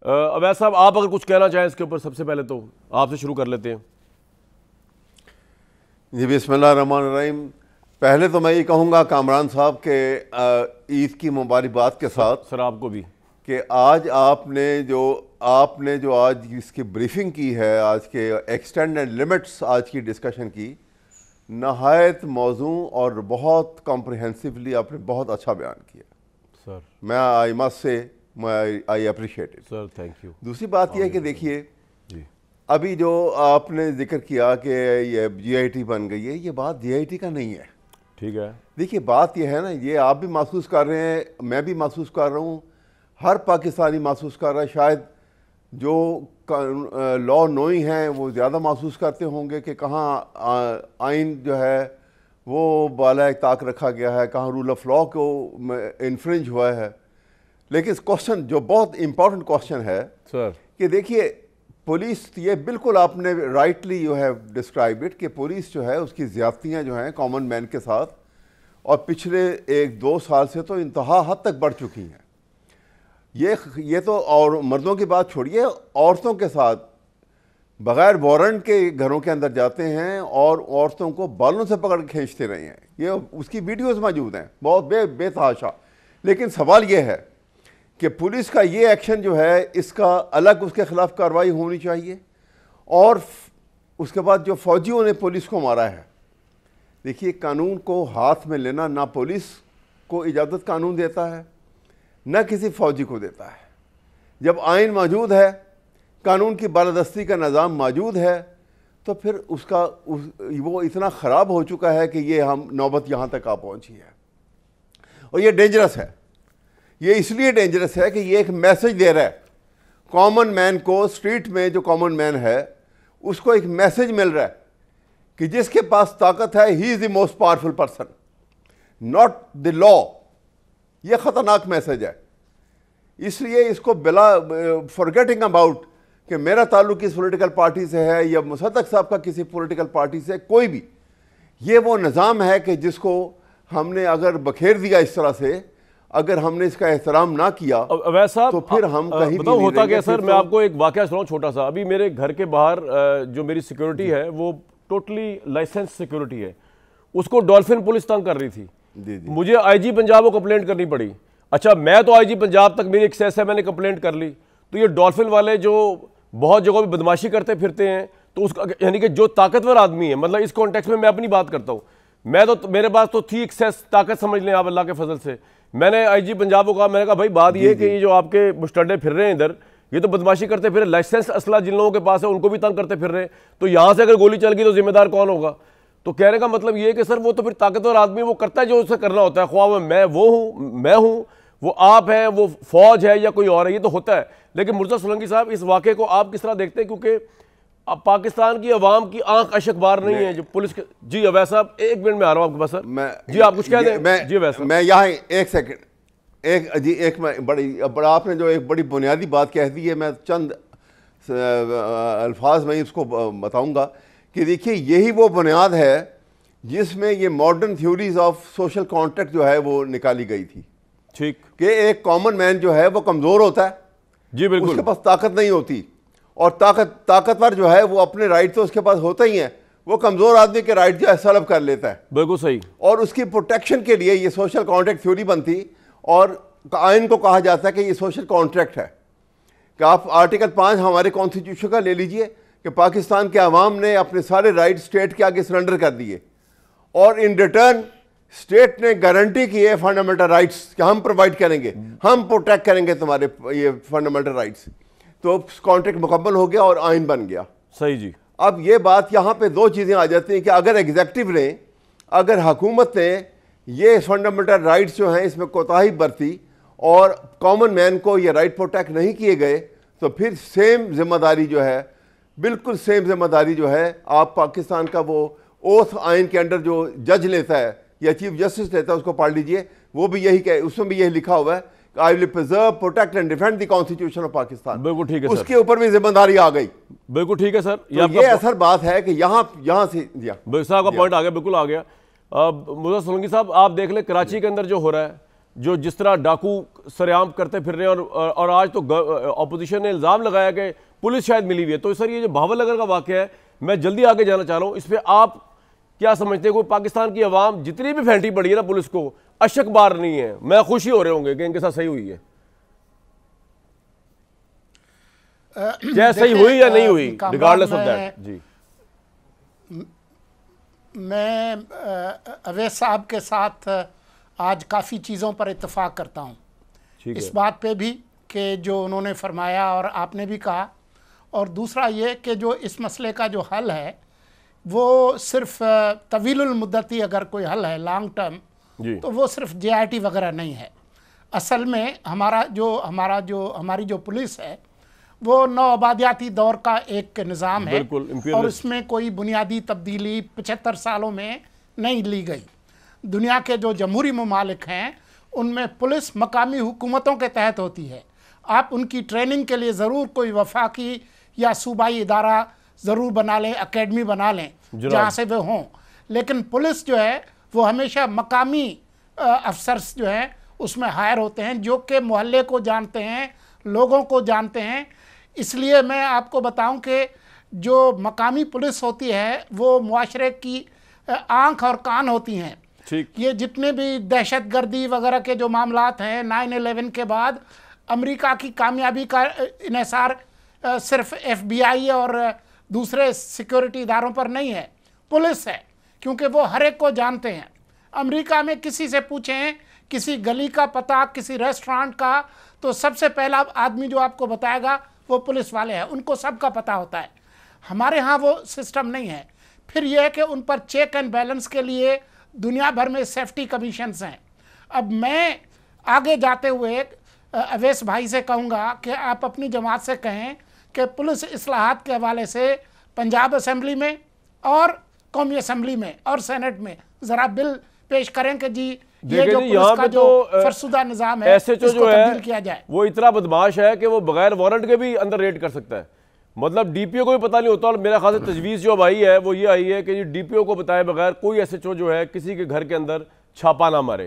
अवैध साहब, आप अगर कुछ कहना चाहें इसके ऊपर, सबसे पहले तो आपसे शुरू कर लेते हैं। जी बिस्मिल्लाहिर्रहमानिर्रहीम। पहले तो मैं ये कहूँगा कामरान साहब के ईद की मुबारकबाद के साथ सर आपको भी कि आज आपने जो आज इसकी ब्रीफिंग की है, आज के एक्सटेंड एंड लिमिट्स आज की डिस्कशन की, नहायत मौजू और बहुत कॉम्प्रिहेंसिवली आपने बहुत अच्छा बयान किया सर। मैं I must say I appreciate it sir, thank you. दूसरी बात यह है कि देखिए जी, अभी जो आपने जिक्र किया कि ये GIT बन गई है, ये बात GIT का नहीं है। ठीक है। देखिए बात ये है ना, ये आप भी महसूस कर रहे हैं, मैं भी महसूस कर रहा हूँ, हर पाकिस्तानी महसूस कर रहा है। शायद जो लॉ नोइंग हैं वो ज़्यादा महसूस करते होंगे कि कहाँ आइन जो है वो बाला ताक रखा गया है, कहाँ रूल ऑफ लॉ को इन्फ्रिंज हुआ है। लेकिन इस क्वेश्चन जो बहुत इम्पोर्टेंट क्वेश्चन है सर कि देखिए पुलिस, ये बिल्कुल आपने rightly you have describe it कि पुलिस जो है उसकी ज़्यादतियाँ जो हैं कॉमन मैन के साथ और पिछले 1-2 साल से तो इंतहा हद तक बढ़ चुकी हैं। ये तो और मर्दों की बात छोड़िए, औरतों के साथ बग़ैर वारंट के घरों के अंदर जाते हैं और औरतों को बालों से पकड़ के खींचते रहे हैं। ये उसकी वीडियोस मौजूद हैं, बहुत बेतहाशा। लेकिन सवाल ये है कि पुलिस का ये एक्शन जो है इसका अलग उसके ख़िलाफ़ कार्रवाई होनी चाहिए। और उसके बाद जो फ़ौजियों ने पुलिस को मारा है, देखिए कानून को हाथ में लेना ना पुलिस को इजाज़त कानून देता है न किसी फ़ौजी को देता है। जब आइन मौजूद है, कानून की बालादस्ती का निज़ाम मौजूद है, तो फिर वो इतना ख़राब हो चुका है कि ये हम नौबत यहाँ तक आ पहुँची है। और ये डेंजरस है। ये इसलिए डेंजरस है कि ये एक मैसेज दे रहा है कॉमन मैन को, स्ट्रीट में जो कॉमन मैन है उसको एक मैसेज मिल रहा है कि जिसके पास ताकत है he is the most powerful person, not the law. ये ख़तरनाक मैसेज है। इसलिए इसको बिला फॉरगेटिंग अबाउट कि मेरा ताल्लुक किस पॉलिटिकल पार्टी से है या मुसद्दक साहब का किसी पॉलिटिकल पार्टी से, कोई भी, ये वो निज़ाम है कि जिसको हमने अगर बखेर दिया इस तरह से, अगर हमने इसका एहतराम ना किया वैसा तो फिर हम कहीं बताओ भी होता क्या सर। मैं आपको एक वाकया सुनाऊं छोटा सा। अभी मेरे घर के बाहर जो मेरी सिक्योरिटी है वो टोटली लाइसेंस सिक्योरिटी है, उसको डॉल्फिन पुलिस तंग कर रही थी। जी जी। मुझे IG पंजाब को कंप्लेंट करनी पड़ी। अच्छा, मैं तो IG पंजाब तक मेरी एक्सेस है, मैंने कंप्लेंट कर ली। तो ये डॉल्फिन वाले जो बहुत जगहों पे बदमाशी करते फिरते हैं, तो उसका यानी कि जो ताकतवर आदमी है, मतलब इस कॉन्टेक्स्ट में मैं अपनी बात करता हूँ, मैं तो मेरे पास तो थी एक्सेस, ताकत समझ लें आप अल्लाह के फजल से। मैंने IG पंजाब को कहा, मैंने कहा भाई बात ये कि ये जो आपके मुस्टडे फिर रहे हैं इधर, ये तो बदमाशी करते फिर, लाइसेंस असला जिन लोगों के पास है उनको भी तंग करते फिर रहे हैं, तो यहाँ से अगर गोली चल गई तो जिम्मेदार कौन होगा। तो कहने का मतलब ये है कि सर वो तो फिर ताकतवर आदमी वो करता है जो उसे करना होता है, ख्वाह मैं हूँ, वो आप हैं, वो फौज है या कोई और है, ये तो होता है। लेकिन मुर्तज़ा सोलंकी साहब, इस वाक़े को आप किस तरह देखते हैं? क्योंकि अब पाकिस्तान की अवाम की आंख अशक बार नहीं है जो पुलिस के। जी अवैध साहब, 1 मिनट में आ रहा हूँ आपके पास सर। जी आप कुछ कह दें। जी अवैध साहब, मैं यहाँ एक सेकंड, बड़ा आपने जो एक बड़ी बुनियादी बात कह दी है, मैं चंद अल्फाज में उसको बताऊंगा कि देखिए यही वो बुनियाद है जिसमें ये modern theories of social contract जो है वो निकाली गई थी। ठीक, कि एक कॉमन मैन जो है वो कमज़ोर होता है, जी बिल्कुल, उसके पास ताकत नहीं होती, और ताकतवर जो है वो अपने राइट तो उसके पास होते ही हैं, वो कमज़ोर आदमी के राइट जो है सलब कर लेता है। बिल्कुल सही। और उसकी प्रोटेक्शन के लिए ये सोशल कॉन्ट्रैक्ट थ्योरी बनती, और आइन को कहा जाता है कि ये सोशल कॉन्ट्रैक्ट है। कि आप आर्टिकल 5 हमारे कॉन्स्टिट्यूशन का ले लीजिए कि पाकिस्तान के अवाम ने अपने सारे राइट स्टेट के आगे सरेंडर कर दिए, और इन रिटर्न स्टेट ने गारंटी की है फंडामेंटल राइट्स कि हम प्रोवाइड करेंगे, हम प्रोटेक्ट करेंगे तुम्हारे ये फंडामेंटल राइट्स। तो कॉन्ट्रैक्ट मुकम्मल हो गया और आइन बन गया। सही जी। अब ये बात यहाँ पे 2 चीज़ें आ जाती हैं कि अगर एग्जेक्टिव ने, अगर हुकूमत ने ये फंडामेंटल राइट्स जो हैं इसमें कोताही बरती और कॉमन मैन को ये राइट प्रोटेक्ट नहीं किए गए, तो फिर सेम जिम्मेदारी जो है, बिल्कुल सेम जिम्मेदारी जो है, आप पाकिस्तान का वो ओथ आइन के अंडर जो जज लेता है या चीफ जस्टिस लेता है उसको पढ़ लीजिए, वो भी यही कहे, उसमें भी यही लिखा हुआ है, I will preserve, protect and defend the constitution of Pakistan. बिल्कुल ठीक है, उसके ऊपर भी जिम्मेदारी आ गई। बिल्कुल ठीक है सर। तो ये असर बात है कि यहाँ से साहब का पॉइंट आ गया, बिल्कुल आ गया। मुर्तज़ा सोलंकी साहब, आप देख लें कराची के अंदर जो हो रहा है, जो जिस तरह डाकू सरेआम करते फिर रहे हैं, और आज तो ऑपोजिशन ने इल्ज़ाम लगाया कि पुलिस शायद मिली हुई है। तो सर ये जो भावल नगर का वाक़या है, मैं जल्दी आगे जाना चाह रहा हूँ, इस पर आप क्या समझते हैं? कोई पाकिस्तान की आवाम जितनी भी फेंटी पड़ी है ना पुलिस को, अशक बार नहीं है, मैं खुशी हो रहे होंगे कि इनके साथ सही हुई है, चाहे सही हुई या नहीं हुई, रिगार्डलेस ऑफ दैट। जी, मैं अवैस साहब के साथ आज काफ़ी चीज़ों पर इत्तेफाक करता हूँ, इस बात पे भी कि जो उन्होंने फरमाया और आपने भी कहा, और दूसरा ये कि जो इस मसले का जो हल है वो सिर्फ तवीलुल मुद्दती अगर कोई हल है लॉन्ग टर्म, तो वो सिर्फ JIT वगैरह नहीं है। असल में हमारी जो पुलिस है वो नौआबादियाती दौर का एक निज़ाम है, और इसमें कोई बुनियादी तब्दीली 75 सालों में नहीं ली गई। दुनिया के जो जमहूरी ममालिक हैं उनमें पुलिस मकामी हुकूमतों के तहत होती है। आप उनकी ट्रेनिंग के लिए ज़रूर कोई वफाकी या सूबाई इदारा ज़रूर बना लें, एकेडमी बना लें जहाँ से वे हों, लेकिन पुलिस जो है वो हमेशा मकामी अफसर्स जो हैं उसमें हायर होते हैं, जो कि मोहल्ले को जानते हैं, लोगों को जानते हैं। इसलिए मैं आपको बताऊं कि जो मकामी पुलिस होती है वो मुआशरे की आंख और कान होती हैं। ये जितने भी दहशतगर्दी वगैरह के जो मामलात हैं 9/11 के बाद, अमेरिका की कामयाबी का इन्हिसार सिर्फ FBI और दूसरे सिक्योरिटी इदारों पर नहीं है, पुलिस है, क्योंकि वो हर एक को जानते हैं। अमेरिका में किसी से पूछें किसी गली का पता, किसी रेस्टोरेंट का, तो सबसे पहला आदमी जो आपको बताएगा वो पुलिस वाले हैं, उनको सबका पता होता है। हमारे यहाँ वो सिस्टम नहीं है। फिर यह है कि उन पर चेक एंड बैलेंस के लिए दुनिया भर में सेफ्टी कमीशंस हैं। अब मैं आगे जाते हुए अवैस भाई से कहूँगा कि आप अपनी जमात से कहें कि पुलिस इस्लाहात के हवाले से पंजाब असेंबली में और कौमी असेंबली में और सेनेट में ज़रा बिल पेश करें कि जी ये जो पुलिस का जो फरसुदा निज़ाम है इसको तब्दील किया जाए। वो इतना बदमाश है कि वो बगैर वारंट के भी अंदर रेड कर सकता है, मतलब DPO को भी पता नहीं होता। और मेरा ख्याल से तजवीज़ जो अब आई है वो ये आई है कि DPO को बताए बगैर कोई SHO जो है किसी के घर के अंदर छापा ना मारे।